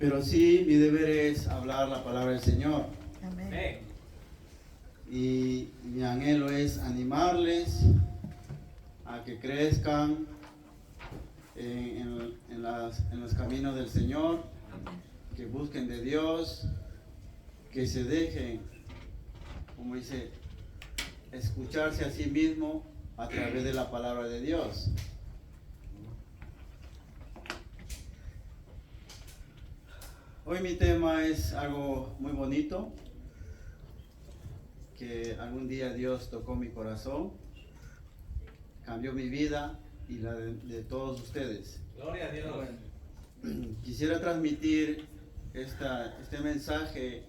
Pero sí, mi deber es hablar la palabra del Señor. Amén. Y mi anhelo es animarles a que crezcan en los caminos del Señor, que busquen de Dios, que se dejen, como dice, escucharse a sí mismo a través de la palabra de Dios. Hoy mi tema es algo muy bonito, que algún día Dios tocó mi corazón, cambió mi vida y la de todos ustedes. Gloria a Dios. Quisiera transmitir este mensaje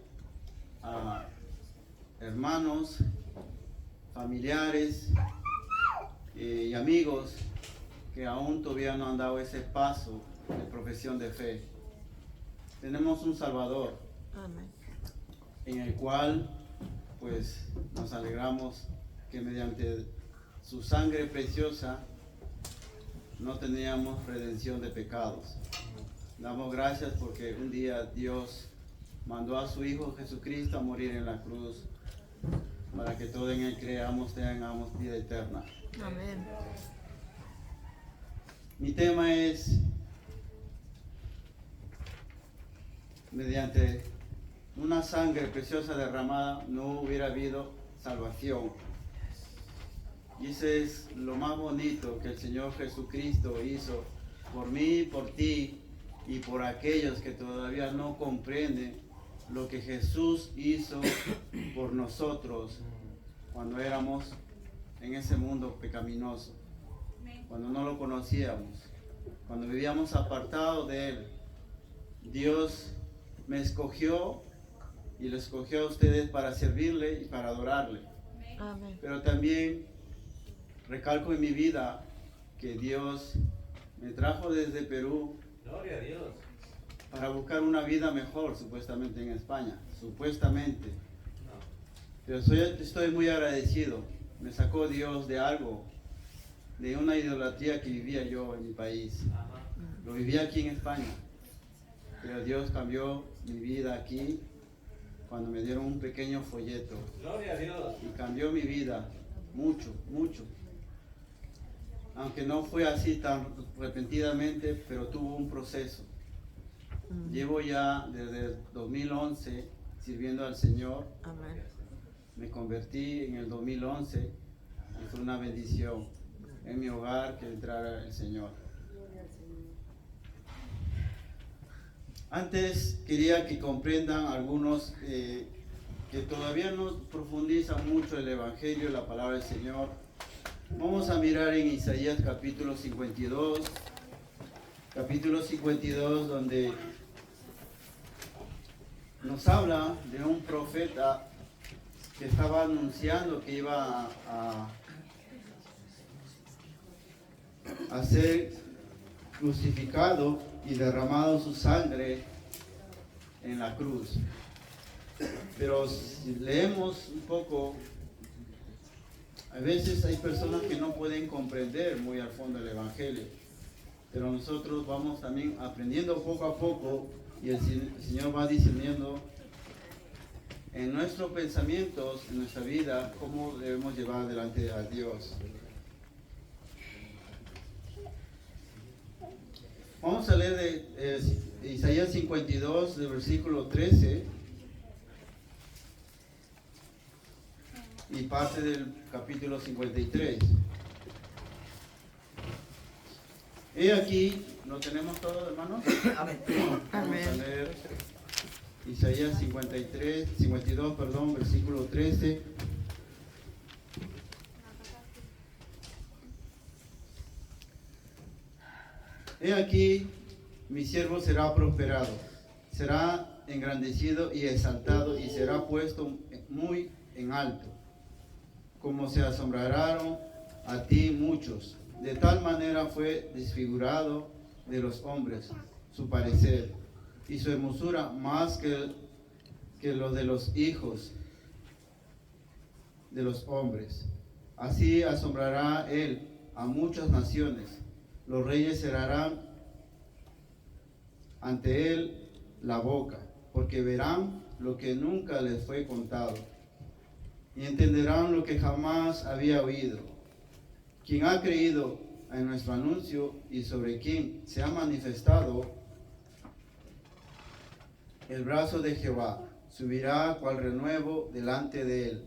a hermanos, familiares y amigos que aún todavía no han dado ese paso de profesión de fe. Tenemos un Salvador. Amén. En el cual pues nos alegramos que mediante su sangre preciosa no teníamos redención de pecados. Damos gracias porque un día Dios mandó a su Hijo Jesucristo a morir en la cruz para que todos en Él creamos, tengamos vida eterna. Amén. Mi tema es, mediante una sangre preciosa derramada no hubiera habido salvación. Y ese es lo más bonito que el Señor Jesucristo hizo por mí, por ti y por aquellos que todavía no comprenden lo que Jesús hizo por nosotros cuando éramos en ese mundo pecaminoso, cuando no lo conocíamos, cuando vivíamos apartados de Él. Dios me escogió y lo escogió a ustedes para servirle y para adorarle. Amén. Pero también recalco en mi vida que Dios me trajo desde Perú Gloria a Dios. para buscar una vida mejor, supuestamente en España, supuestamente. Pero estoy muy agradecido. Me sacó Dios de algo, de una idolatría que vivía yo en mi país. Lo vivía aquí en España. Pero Dios cambió mi vida aquí cuando me dieron un pequeño folleto. Gloria a Dios. Y cambió mi vida mucho, mucho. Aunque no fue así tan repentinamente, pero tuvo un proceso. Llevo ya desde el 2011 sirviendo al Señor. Amén. Me convertí en el 2011 y fue una bendición en mi hogar que entrara el Señor. Antes quería que comprendan algunos que todavía no profundizan mucho el Evangelio, la palabra del Señor. Vamos a mirar en Isaías capítulo 52, donde nos habla de un profeta que estaba anunciando que iba a ser crucificado y derramado su sangre en la cruz. Pero si leemos un poco, a veces hay personas que no pueden comprender muy al fondo el Evangelio, pero nosotros vamos también aprendiendo poco a poco y el Señor va discerniendo en nuestros pensamientos, en nuestra vida, cómo debemos llevar delante a Dios. Vamos a leer de Isaías 52, del versículo 13 y parte del capítulo 53. He aquí, ¿lo tenemos todo, hermanos? Amén. Vamos a leer Isaías 52, versículo 13. He aquí, mi siervo será prosperado, será engrandecido y exaltado y será puesto muy en alto. Como se asombraron a ti muchos, de tal manera fue desfigurado de los hombres su parecer, y su hermosura más que lo de los hijos de los hombres. Así asombrará él a muchas naciones. Los reyes cerrarán ante él la boca, porque verán lo que nunca les fue contado, y entenderán lo que jamás había oído. Quien ha creído en nuestro anuncio y sobre quien se ha manifestado el brazo de Jehová, subirá cual renuevo delante de él,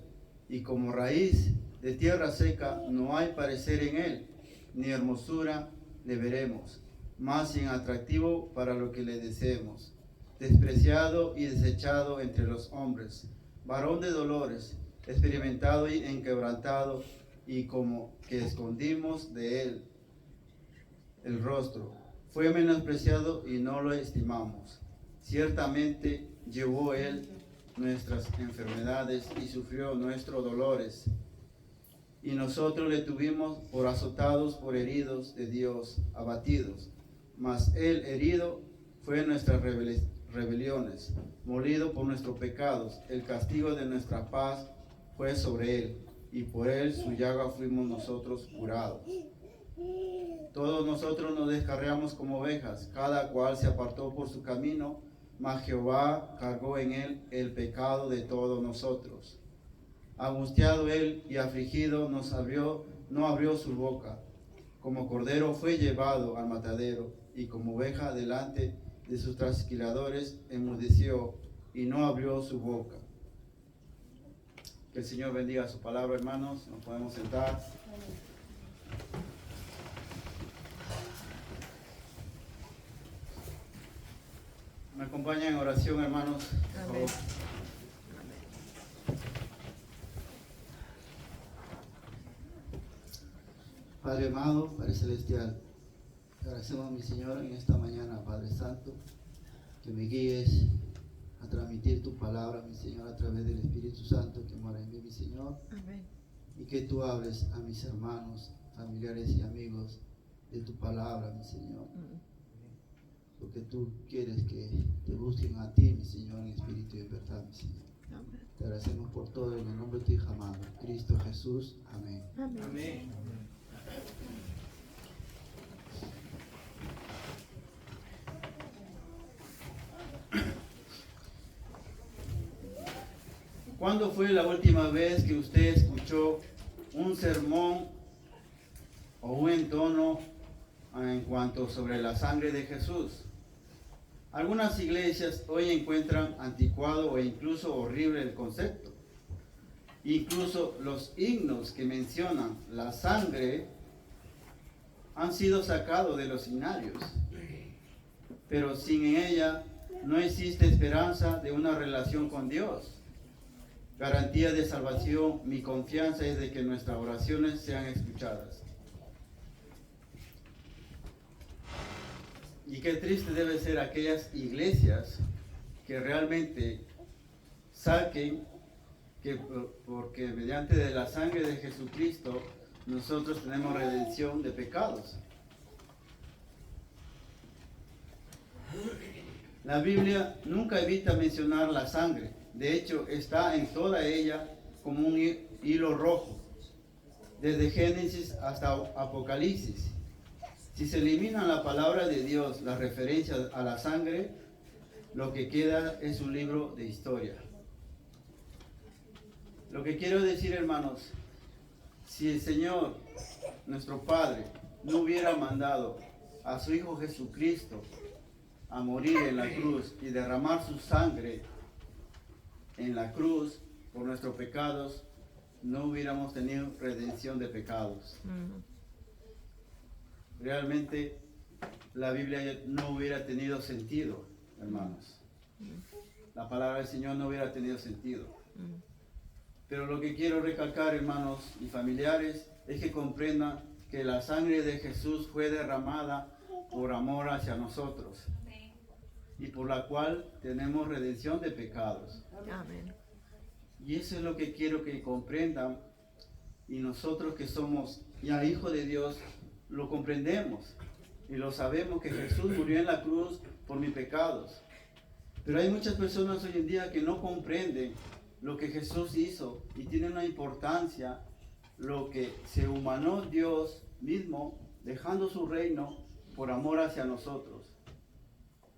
y como raíz de tierra seca no hay parecer en él, ni hermosura le veremos, más sin atractivo para lo que le deseemos, despreciado y desechado entre los hombres, varón de dolores, experimentado y enquebrantado, y como que escondimos de él el rostro. Fue menospreciado y no lo estimamos. Ciertamente llevó él nuestras enfermedades y sufrió nuestros dolores. Y nosotros le tuvimos por azotados, por heridos de Dios, abatidos. Mas él herido fue nuestras rebeliones, molido por nuestros pecados. El castigo de nuestra paz fue sobre él, y por él su llaga fuimos nosotros curados. Todos nosotros nos descarriamos como ovejas, cada cual se apartó por su camino, mas Jehová cargó en él el pecado de todos nosotros. Angustiado él y afligido no abrió su boca. Como cordero fue llevado al matadero, y como oveja delante de sus trasquiladores enmudeció y no abrió su boca. Que el Señor bendiga su palabra, hermanos. Nos podemos sentar. Me acompañan en oración, hermanos. Por favor. Padre amado, Padre celestial, te agradecemos, mi Señor, en esta mañana, Padre Santo, que me guíes a transmitir tu palabra, mi Señor, a través del Espíritu Santo que mora en mí, mi Señor. Amén. Y que tú hables a mis hermanos, familiares y amigos de tu palabra, mi Señor. Porque tú quieres que te busquen a ti, mi Señor, en espíritu y en verdad, mi Señor. Amén. Te agradecemos por todo en el nombre de tu Hijo amado, Cristo Jesús. Amén. Amén. Amén. ¿Cuándo fue la última vez que usted escuchó un sermón o un entono en cuanto sobre la sangre de Jesús? Algunas iglesias hoy encuentran anticuado o incluso horrible el concepto. Incluso los himnos que mencionan la sangre han sido sacados de los himnarios. Pero sin ella no existe esperanza de una relación con Dios. Garantía de salvación, mi confianza es de que nuestras oraciones sean escuchadas. Y qué triste debe ser aquellas iglesias que realmente saquen que porque mediante de la sangre de Jesucristo nosotros tenemos redención de pecados. La Biblia nunca evita mencionar la sangre. De hecho, está en toda ella como un hilo rojo, desde Génesis hasta Apocalipsis. Si se elimina la palabra de Dios, las referencias a la sangre, lo que queda es un libro de historia. Lo que quiero decir, hermanos, si el Señor, nuestro Padre, no hubiera mandado a su Hijo Jesucristo a morir en la cruz y derramar su sangre en la cruz por nuestros pecados, no hubiéramos tenido redención de pecados. Realmente la Biblia no hubiera tenido sentido, hermanos. La palabra del Señor no hubiera tenido sentido. Pero lo que quiero recalcar, hermanos y familiares, es que comprendan que la sangre de Jesús fue derramada por amor hacia nosotros y por la cual tenemos redención de pecados. Amén. Y eso es lo que quiero que comprendan, y nosotros que somos ya hijos de Dios lo comprendemos y lo sabemos, que Jesús murió en la cruz por mis pecados. Pero hay muchas personas hoy en día que no comprenden lo que Jesús hizo y tienen una importancia, lo que se humanó Dios mismo dejando su reino por amor hacia nosotros.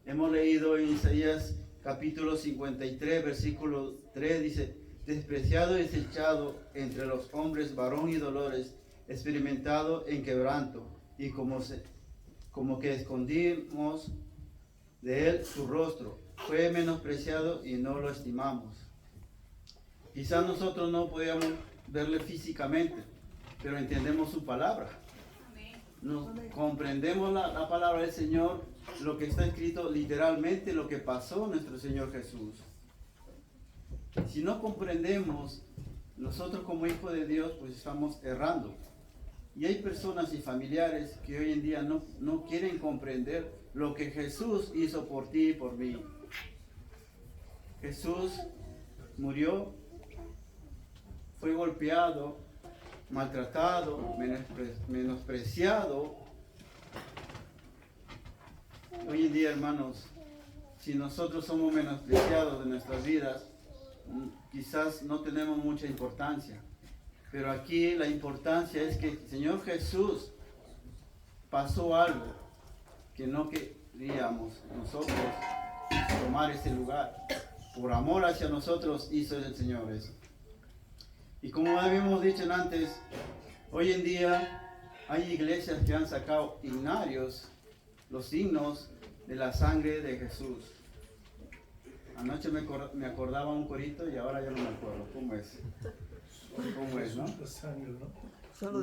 Hemos leído en Isaías capítulo 53, versículo 3, dice, despreciado y desechado entre los hombres, varón y dolores, experimentado en quebranto, y como que escondimos de él su rostro, fue menospreciado y no lo estimamos. Quizás nosotros no podíamos verle físicamente, pero entendemos su palabra. Comprendemos la palabra del Señor, lo que está escrito literalmente, lo que pasó nuestro Señor Jesús. Si no comprendemos, nosotros como hijos de Dios, pues estamos errando. Y hay personas y familiares que hoy en día no quieren comprender lo que Jesús hizo por ti y por mí. Jesús murió, fue golpeado, maltratado, menospreciado. Hoy en día, hermanos, si nosotros somos menospreciados de nuestras vidas, quizás no tenemos mucha importancia. Pero aquí la importancia es que el Señor Jesús pasó algo que no queríamos nosotros tomar ese lugar. Por amor hacia nosotros hizo el Señor eso. Y como habíamos dicho antes, hoy en día hay iglesias que han sacado hignarios, los signos de la sangre de Jesús. Anoche me acordaba un corito y ahora ya no me acuerdo. ¿Cómo es? ¿Cómo es, no? Solo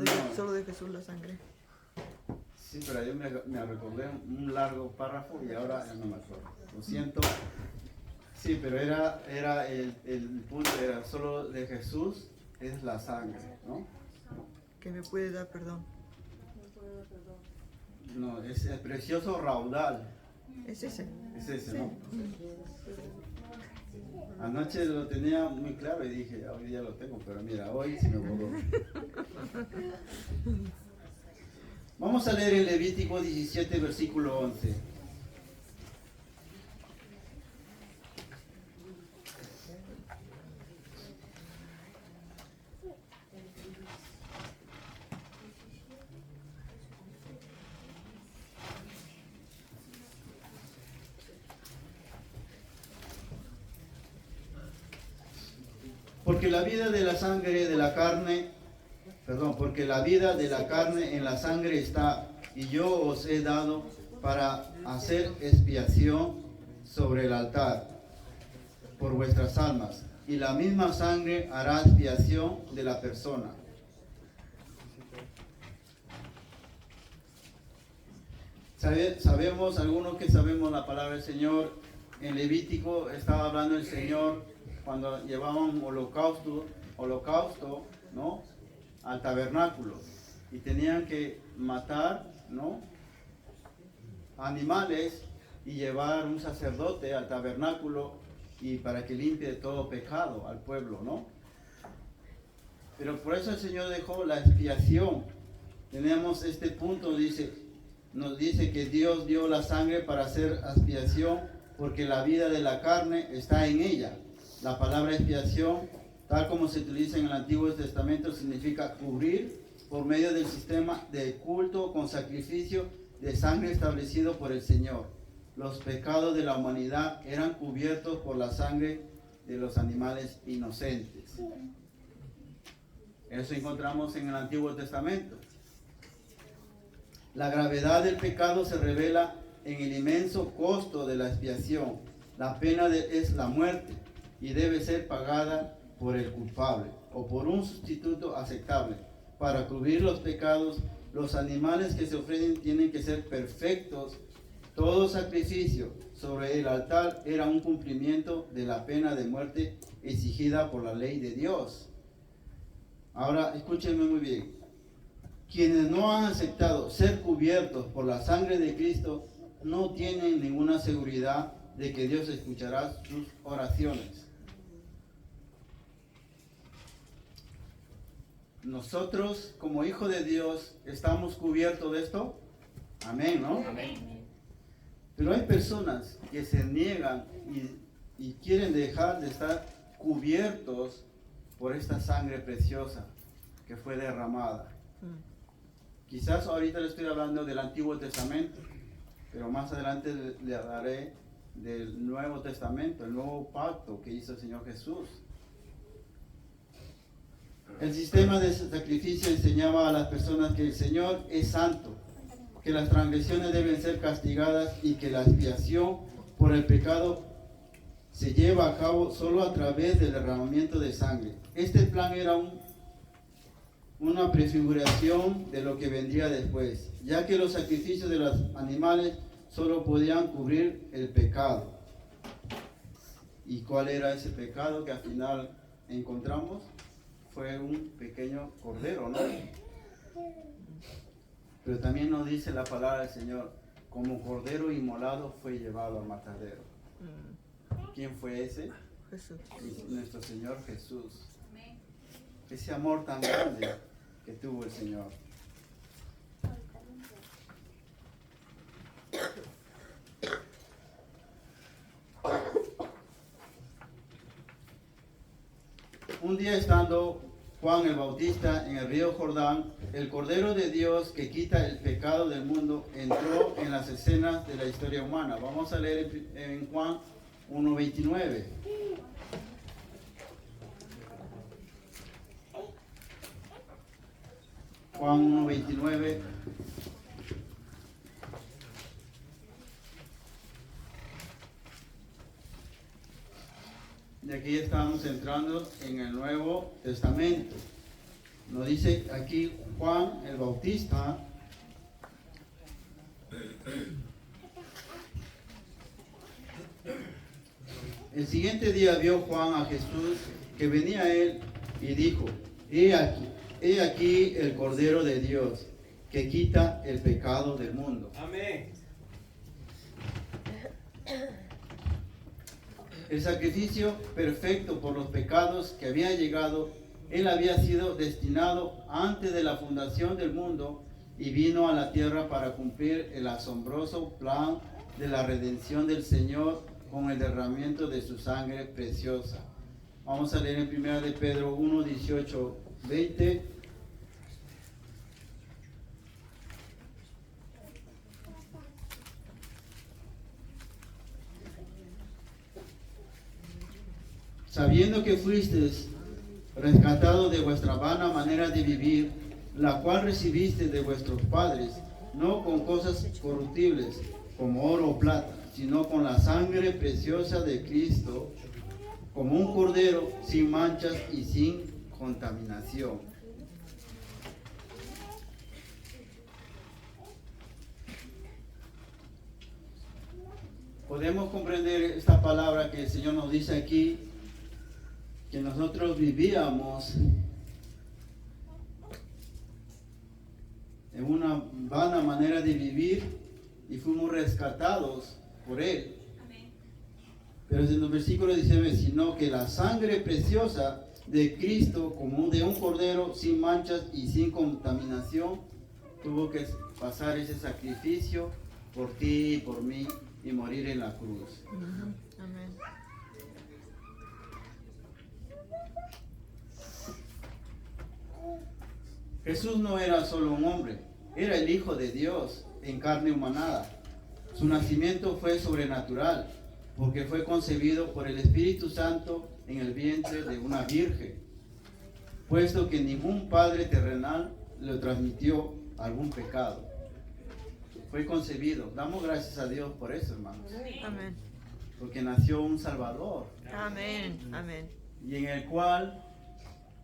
de Jesús la sangre. Sí, pero yo me recordé un largo párrafo y ahora ya no me acuerdo. Lo siento. Sí, pero era el punto era solo de Jesús es la sangre, ¿no? Que me puede dar perdón. No, es el precioso raudal. Es ese. Es ese, Sí. ¿no? Anoche lo tenía muy claro y dije, hoy día lo tengo, pero mira, hoy se me borró. Vamos a leer en Levítico 17, versículo 11. Porque la vida de la sangre de la carne, porque la vida de la carne en la sangre está, y yo os he dado para hacer expiación sobre el altar por vuestras almas, y la misma sangre hará expiación de la persona. Sabemos, algunos que sabemos la palabra del Señor, en Levítico estaba hablando el Señor cuando llevaban holocausto, ¿no?, al tabernáculo, y tenían que matar, ¿no?, animales y llevar un sacerdote al tabernáculo y para que limpie de todo pecado al pueblo, ¿no? Pero por eso el Señor dejó la expiación. Tenemos este punto, nos dice que Dios dio la sangre para hacer expiación porque la vida de la carne está en ella. La palabra expiación, tal como se utiliza en el Antiguo Testamento, significa cubrir por medio del sistema de culto con sacrificio de sangre establecido por el Señor. Los pecados de la humanidad eran cubiertos por la sangre de los animales inocentes. Eso encontramos en el Antiguo Testamento. La gravedad del pecado se revela en el inmenso costo de la expiación. La pena es la muerte y debe ser pagada por el culpable o por un sustituto aceptable. Para cubrir los pecados, los animales que se ofrecen tienen que ser perfectos. Todo sacrificio sobre el altar era un cumplimiento de la pena de muerte exigida por la ley de Dios. Ahora, escúchenme muy bien. Quienes no han aceptado ser cubiertos por la sangre de Cristo no tienen ninguna seguridad de que Dios escuchará sus oraciones. Nosotros, como hijos de Dios, ¿estamos cubiertos de esto? Amén, ¿no? Amén. Pero hay personas que se niegan y quieren dejar de estar cubiertos por esta sangre preciosa que fue derramada. Quizás ahorita le estoy hablando del Antiguo Testamento, pero más adelante le hablaré del Nuevo Testamento, el nuevo pacto que hizo el Señor Jesús. El sistema de sacrificio enseñaba a las personas que el Señor es santo, que las transgresiones deben ser castigadas y que la expiación por el pecado se lleva a cabo solo a través del derramamiento de sangre. Este plan era una prefiguración de lo que vendría después, ya que los sacrificios de los animales solo podían cubrir el pecado. ¿Y cuál era ese pecado que al final encontramos? Fue un pequeño cordero, ¿no? Pero también nos dice la palabra del Señor, como cordero inmolado fue llevado al matadero. ¿Quién fue ese? Jesús. Nuestro Señor Jesús. Ese amor tan grande que tuvo el Señor. Un día estando Juan el Bautista en el río Jordán, el Cordero de Dios que quita el pecado del mundo entró en las escenas de la historia humana. Vamos a leer en Juan 1:29. Juan 1:29. Y aquí estamos entrando en el Nuevo Testamento. Nos dice aquí Juan el Bautista. El siguiente día vio Juan a Jesús que venía a él y dijo: he aquí el Cordero de Dios que quita el pecado del mundo. Amén. El sacrificio perfecto por los pecados que había llegado, él había sido destinado antes de la fundación del mundo y vino a la tierra para cumplir el asombroso plan de la redención del Señor con el derramamiento de su sangre preciosa. Vamos a leer en 1 de Pedro 1, 18, 20. Sabiendo que fuisteis rescatados de vuestra vana manera de vivir, la cual recibiste de vuestros padres, no con cosas corruptibles, como oro o plata, sino con la sangre preciosa de Cristo, como un cordero sin manchas y sin contaminación. Podemos comprender esta palabra que el Señor nos dice aquí, que nosotros vivíamos en una vana manera de vivir y fuimos rescatados por Él. Amén. Pero en el versículo 19, sino que la sangre preciosa de Cristo, como de un cordero sin manchas y sin contaminación, tuvo que pasar ese sacrificio por ti y por mí y morir en la cruz. Amén. Jesús no era solo un hombre, era el Hijo de Dios en carne humanada. Su nacimiento fue sobrenatural, porque fue concebido por el Espíritu Santo en el vientre de una virgen, puesto que ningún padre terrenal le transmitió algún pecado. Fue concebido. Damos gracias a Dios por eso, hermanos, Amén. porque nació un Salvador, Amén. Amén. y en el cual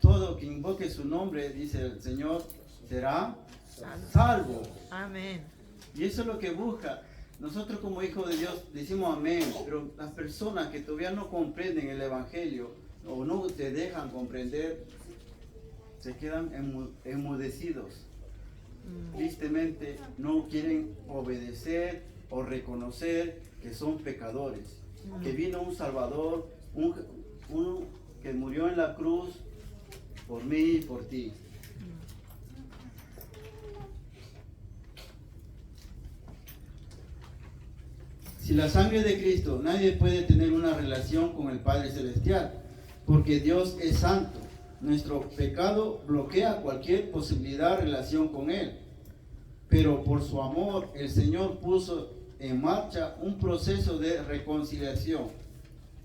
todo que invoque su nombre, dice el Señor, será salvo. Amén. Y eso es lo que busca. Nosotros como hijos de Dios decimos amén, pero las personas que todavía no comprenden el Evangelio o no se dejan comprender, se quedan enmudecidos. Tristemente no quieren obedecer o reconocer que son pecadores, que vino un Salvador, uno que murió en la cruz por mí y por ti. Si la sangre de Cristo, nadie puede tener una relación con el Padre Celestial, porque Dios es santo. Nuestro pecado bloquea cualquier posibilidad de relación con Él. Pero por su amor, el Señor puso en marcha un proceso de reconciliación.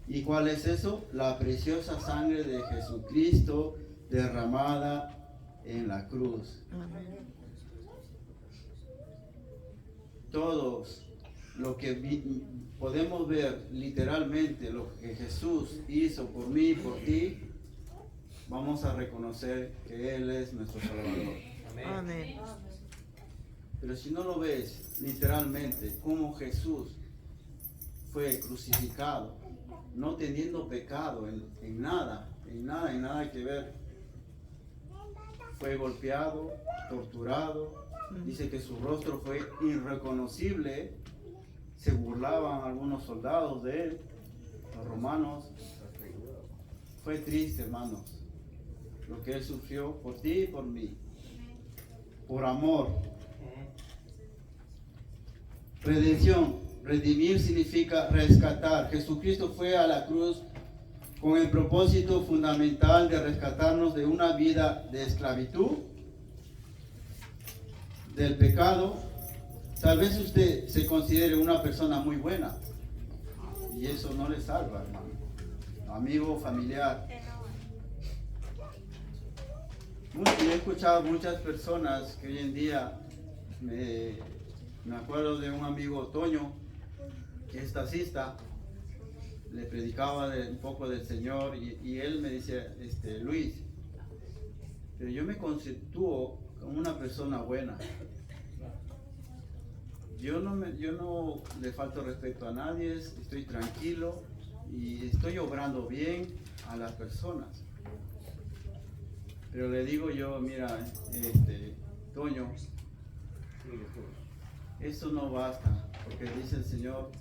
¿Y cuál es eso? La preciosa sangre de Jesucristo derramada en la cruz. Amén. Todos lo que podemos ver literalmente, lo que Jesús hizo por mí y por ti, vamos a reconocer que Él es nuestro Salvador. Amén. Amén. Pero si no lo ves literalmente, como Jesús fue crucificado, no teniendo pecado en nada que ver, fue golpeado, torturado, dice que su rostro fue irreconocible, se burlaban algunos soldados de él, los romanos. Fue triste, hermanos, lo que él sufrió por ti y por mí, por amor. Redención, redimir significa rescatar. Jesucristo fue a la cruz con el propósito fundamental de rescatarnos de una vida de esclavitud, del pecado. Tal vez usted se considere una persona muy buena y eso no le salva, hermano, amigo, familiar. He escuchado muchas personas que hoy en día, me acuerdo de un amigo, Toño, que es taxista, le predicaba un poco del Señor y él me dice, Luis, pero yo me constituyo como una persona buena. Yo no le falto respeto a nadie, estoy tranquilo y estoy obrando bien a las personas. Pero le digo yo, mira, Toño, eso no basta, porque dice el Señor,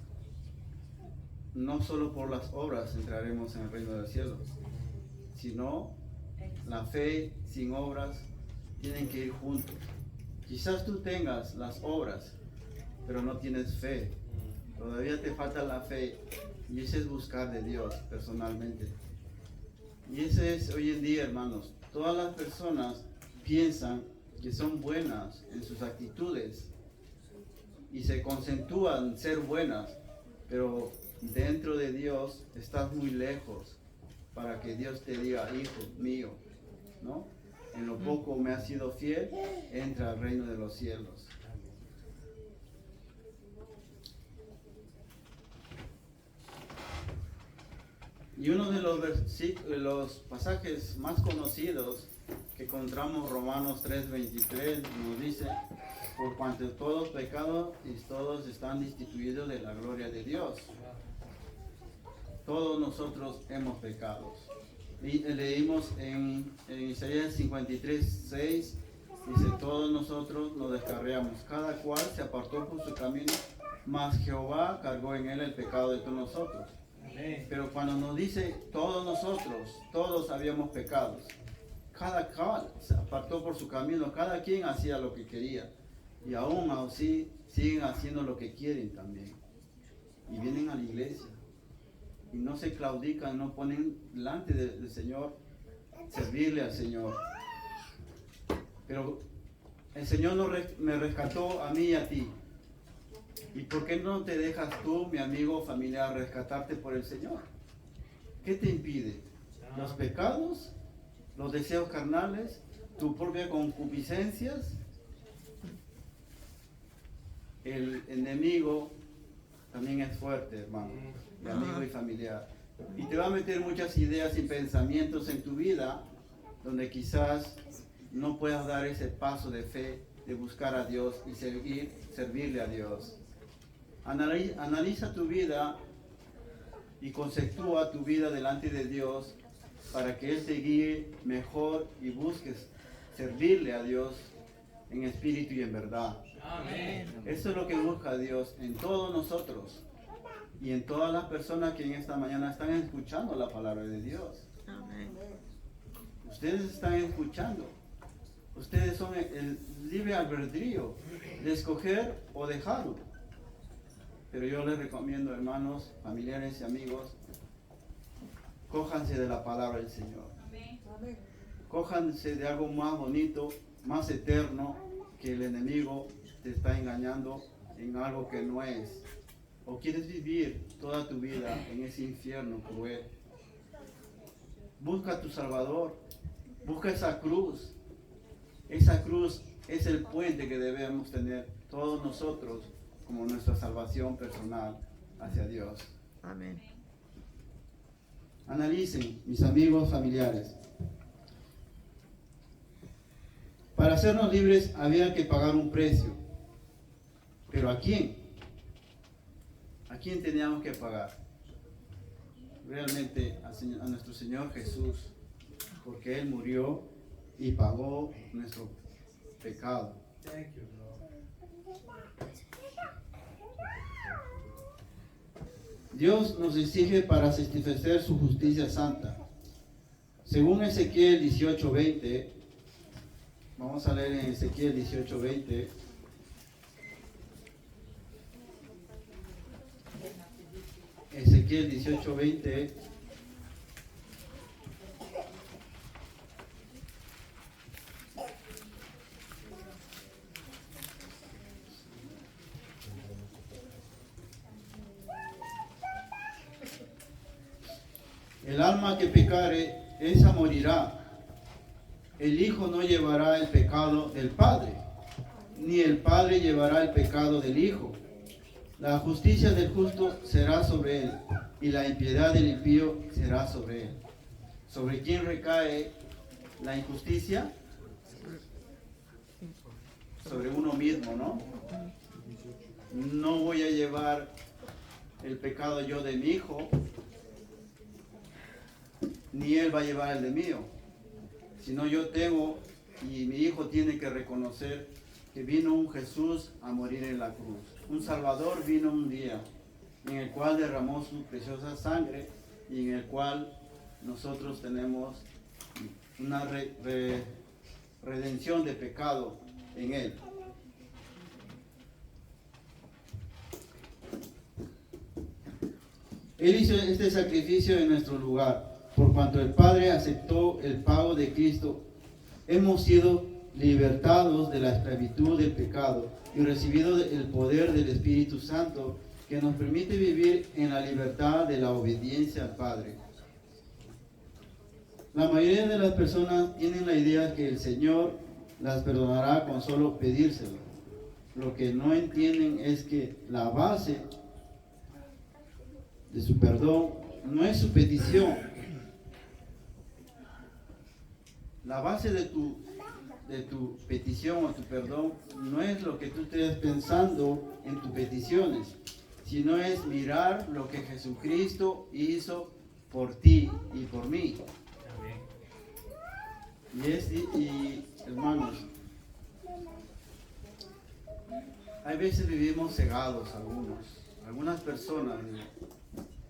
no solo por las obras entraremos en el reino del cielo, sino la fe sin obras tienen que ir juntos. Quizás tú tengas las obras, pero no tienes fe, todavía te falta la fe, y ese es buscar de Dios personalmente. Y ese es hoy en día, hermanos, todas las personas piensan que son buenas en sus actitudes y se concentúan en ser buenas, pero dentro de Dios estás muy lejos para que Dios te diga, hijo mío, ¿no? En lo poco me has sido fiel, entra al reino de los cielos. Y uno de los pasajes más conocidos que encontramos, Romanos 3:23, nos dice, por cuanto todos pecados y todos están destituidos de la gloria de Dios. Todos nosotros hemos pecado. Y leímos en Isaías 53:6, dice, todos nosotros nos descarriamos, cada cual se apartó por su camino, mas Jehová cargó en él el pecado de todos nosotros. Pero cuando nos dice todos nosotros, todos habíamos pecado, cada cual se apartó por su camino, cada quien hacía lo que quería, y aún así siguen haciendo lo que quieren también, y vienen a la iglesia, y no se claudican, no ponen delante del Señor, servirle al Señor. Pero el Señor me rescató a mí y a ti. ¿Y por qué no te dejas tú, mi amigo familiar, rescatarte por el Señor? ¿Qué te impide? ¿Los pecados? ¿Los deseos carnales? ¿Tu propia concupiscencias? El enemigo también es fuerte, hermano, mi amigo y familiar. Y te va a meter muchas ideas y pensamientos en tu vida donde quizás no puedas dar ese paso de fe, de buscar a Dios y servirle a Dios. Analiza tu vida y conceptúa tu vida delante de Dios para que Él te guíe mejor y busques servirle a Dios en espíritu y en verdad. Amén. Eso es lo que busca Dios en todos nosotros y en todas las personas que en esta mañana están escuchando la palabra de Dios. Amén. Ustedes están escuchando. Ustedes son el libre albedrío de escoger o dejarlo. Pero yo les recomiendo, hermanos, familiares y amigos, cójanse de la palabra del Señor. Cójanse de algo más bonito, más eterno, que el enemigo te está engañando en algo que no es, o quieres vivir toda tu vida en ese infierno cruel, busca a tu Salvador, busca esa cruz. Esa cruz es el puente que debemos tener todos nosotros como nuestra salvación personal hacia Dios. Amén. Analicen, mis amigos familiares. Para hacernos libres había que pagar un precio. ¿Pero a quién? ¿A quién teníamos que pagar? Realmente a nuestro Señor Jesús, porque Él murió y pagó nuestro pecado. Thank you, Lord. Dios nos exige para satisfacer su justicia santa. Según Ezequiel 18:20, vamos a leer en Ezequiel 18:20. Ezequiel 18:20. El alma que pecare, esa morirá. El Hijo no llevará el pecado del Padre, ni el Padre llevará el pecado del Hijo. La justicia del justo será sobre él, y la impiedad del impío será sobre él. ¿Sobre quién recae la injusticia? Sobre uno mismo, ¿no? No voy a llevar el pecado yo de mi hijo, ni él va a llevar el de mío, sino yo tengo, y mi hijo tiene que reconocer que vino un Jesús a morir en la cruz. Un Salvador vino un día en el cual derramó su preciosa sangre y en el cual nosotros tenemos una redención de pecado en él. Él hizo este sacrificio en nuestro lugar. Por cuanto el Padre aceptó el pago de Cristo, hemos sido libertados de la esclavitud del pecado y recibido el poder del Espíritu Santo que nos permite vivir en la libertad de la obediencia al Padre. La mayoría de las personas tienen la idea que el Señor las perdonará con solo pedírselo. Lo que no entienden es que la base de su perdón no es su petición. La base de tu petición o tu perdón no es lo que tú estés pensando en tus peticiones, sino es mirar lo que Jesucristo hizo por ti y por mí. Y hermanos, hay veces vivimos cegados algunas personas,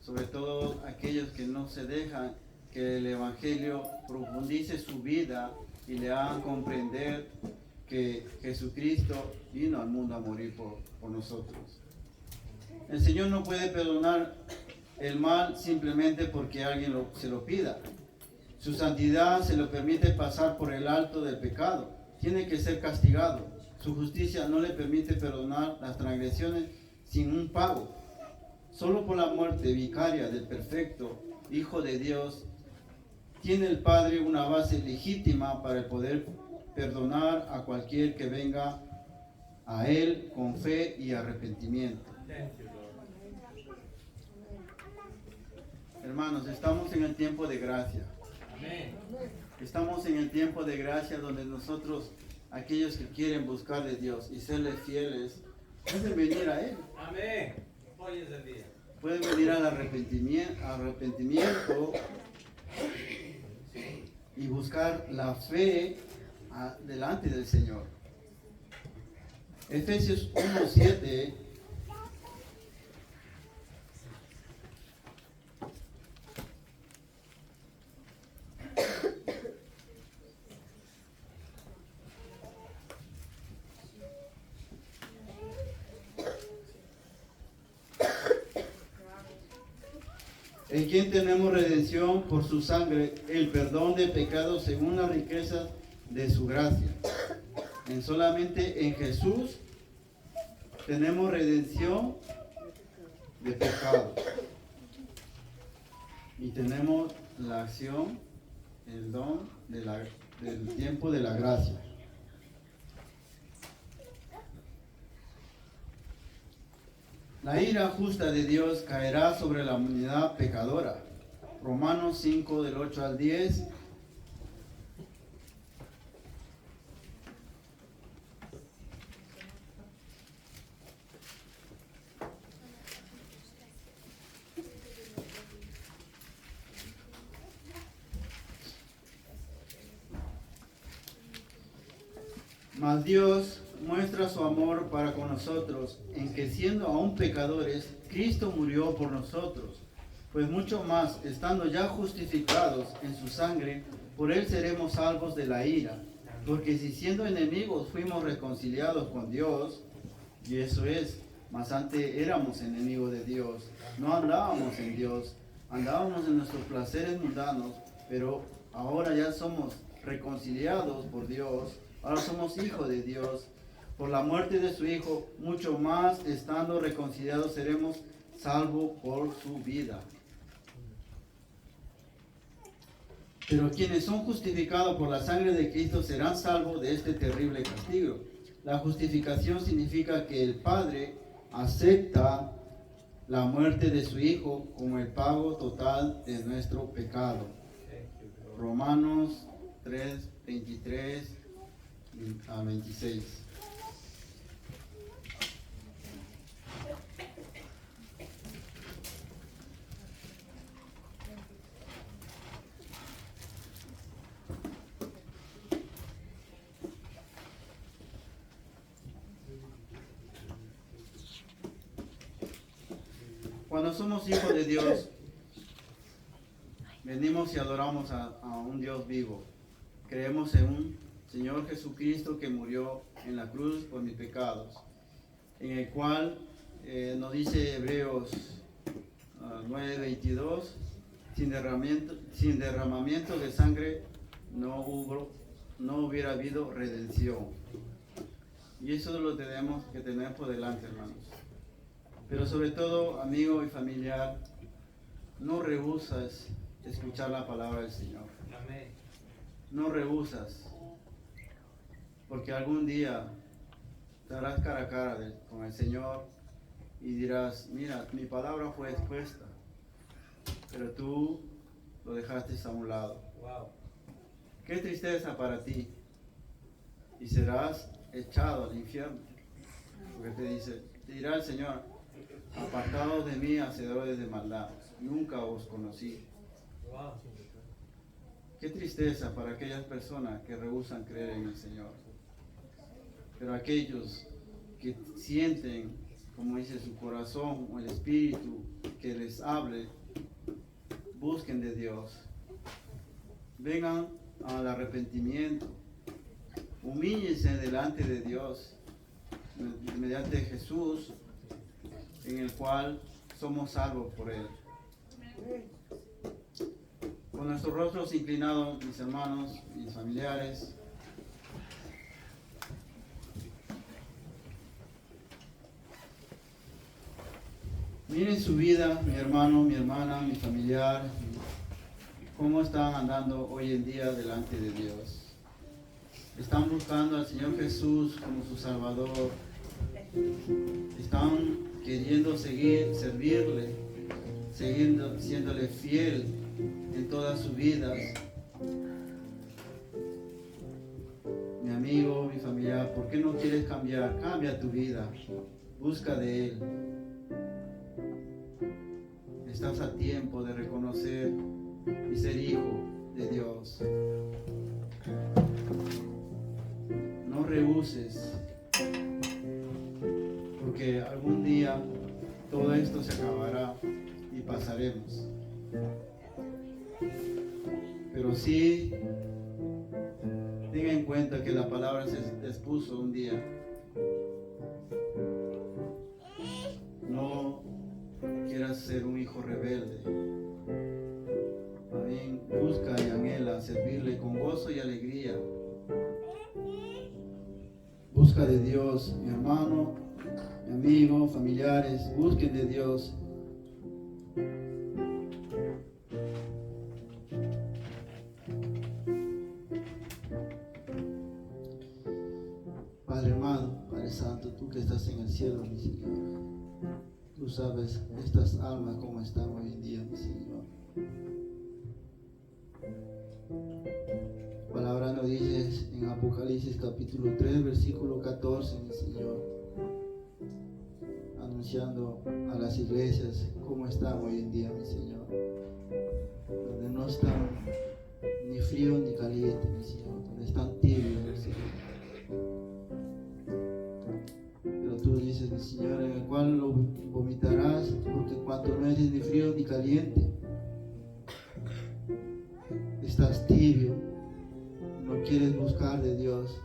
sobre todo aquellos que no se dejan que el Evangelio profundice su vida y le hagan comprender que Jesucristo vino al mundo a morir por nosotros. El Señor no puede perdonar el mal simplemente porque alguien se lo pida. Su santidad se lo permite pasar por el alto del pecado. Tiene que ser castigado. Su justicia no le permite perdonar las transgresiones sin un pago. Solo por la muerte vicaria del perfecto Hijo de Dios tiene el Padre una base legítima para poder perdonar a cualquier que venga a Él con fe y arrepentimiento. Hermanos, estamos en el tiempo de gracia. Estamos en el tiempo de gracia donde nosotros, aquellos que quieren buscar de Dios y serle fieles, pueden venir a Él. Amén. Hoy es el día. Pueden venir al arrepentimiento y buscar la fe delante del Señor. Efesios 1:7. En quien tenemos redención por su sangre, el perdón de pecados según la riqueza de su gracia. En solamente en Jesús tenemos redención de pecado. Y tenemos la acción, el don del tiempo de la gracia. La ira justa de Dios caerá sobre la humanidad pecadora. Romanos 5 del 8 al 10. Mas Dios muestra su amor para con nosotros en que siendo aún pecadores, Cristo murió por nosotros. Pues mucho más, estando ya justificados en su sangre, por él seremos salvos de la ira. Porque si siendo enemigos fuimos reconciliados con Dios, y eso es, mas antes éramos enemigos de Dios, no andábamos en Dios, andábamos en nuestros placeres mundanos, pero ahora ya somos reconciliados por Dios, ahora somos hijos de Dios. Por la muerte de su Hijo, mucho más, estando reconciliados, seremos salvos por su vida. Pero quienes son justificados por la sangre de Cristo serán salvos de este terrible castigo. La justificación significa que el Padre acepta la muerte de su Hijo como el pago total de nuestro pecado. Romanos 3, 23 a 26. Cuando somos hijos de Dios, venimos y adoramos a un Dios vivo. Creemos en un Señor Jesucristo que murió en la cruz por mis pecados, en el cual nos dice Hebreos 9:22, sin derramamiento de sangre no hubiera habido redención. Y eso lo tenemos que tener por delante, hermanos. Pero sobre todo, amigo y familiar, no rehusas escuchar la palabra del Señor. Amén. No rehusas, porque algún día estarás cara a cara con el Señor y dirás, mira, mi palabra fue expuesta, pero tú lo dejaste a un lado. Wow. Qué tristeza para ti, y serás echado al infierno, porque te dirá el Señor, apartados de mí, hacedores de maldad, nunca os conocí. Wow. Qué tristeza para aquellas personas que rehúsan creer en el Señor. Pero aquellos que sienten, como dice su corazón o el Espíritu, que les hable, busquen de Dios. Vengan al arrepentimiento. Humíllense delante de Dios, mediante Jesús, en el cual somos salvos por Él. Con nuestros rostros inclinados, mis hermanos, mis familiares, miren su vida, mi hermano, mi hermana, mi familiar, cómo están andando hoy en día delante de Dios. Están buscando al Señor Jesús como su Salvador. Están queriendo servirle, siéndole fiel en todas sus vidas. Mi amigo, mi familiar, ¿por qué no quieres cambiar? Cambia tu vida, busca de Él. Estás a tiempo de reconocer y ser hijo de Dios. No rehuses, porque algún día todo esto se acabará y pasaremos. Pero sí, tenga en cuenta que la palabra se expuso un día. No quieras ser un hijo rebelde. También busca y anhela servirle con gozo y alegría. Busca de Dios, mi hermano, amigos, familiares, busquen de Dios. Padre hermano, Padre Santo, tú que estás en el cielo, mi Señor, tú sabes estas almas cómo están hoy en día, mi Señor. Tu palabra nos dice en Apocalipsis capítulo 3, versículo 14, mi Señor, anunciando a las iglesias cómo están hoy en día, mi Señor, donde no están ni frío ni caliente, mi Señor, donde están tibios, mi Señor. Pero tú dices, mi Señor, en el cual lo vomitarás, porque cuando no eres ni frío ni caliente, estás tibio, no quieres buscar de Dios,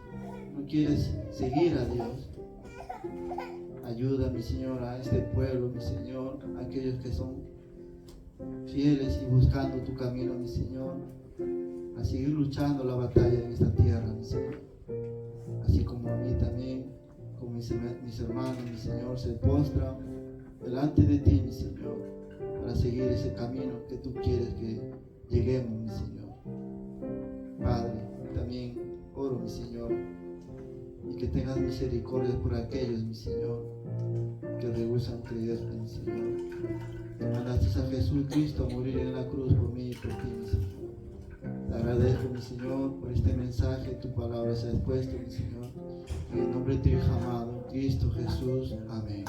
no quieres seguir a Dios. Ayuda, mi Señor, a este pueblo, mi Señor, a aquellos que son fieles y buscando tu camino, mi Señor, a seguir luchando la batalla en esta tierra, mi Señor. Así como a mí también, como mis hermanos, mi Señor, se postran delante de ti, mi Señor, para seguir ese camino que tú quieres que lleguemos, mi Señor. Padre, también oro, mi Señor, y que tengas misericordia por aquellos, mi Señor, que rehusan creerte, mi Señor. Te mandaste a Jesús Cristo a morir en la cruz por mí y por ti, mi Señor. Te agradezco, mi Señor, por este mensaje, tu palabra se ha expuesto, mi Señor. En el nombre de tu Hijo amado, Cristo Jesús. Amén.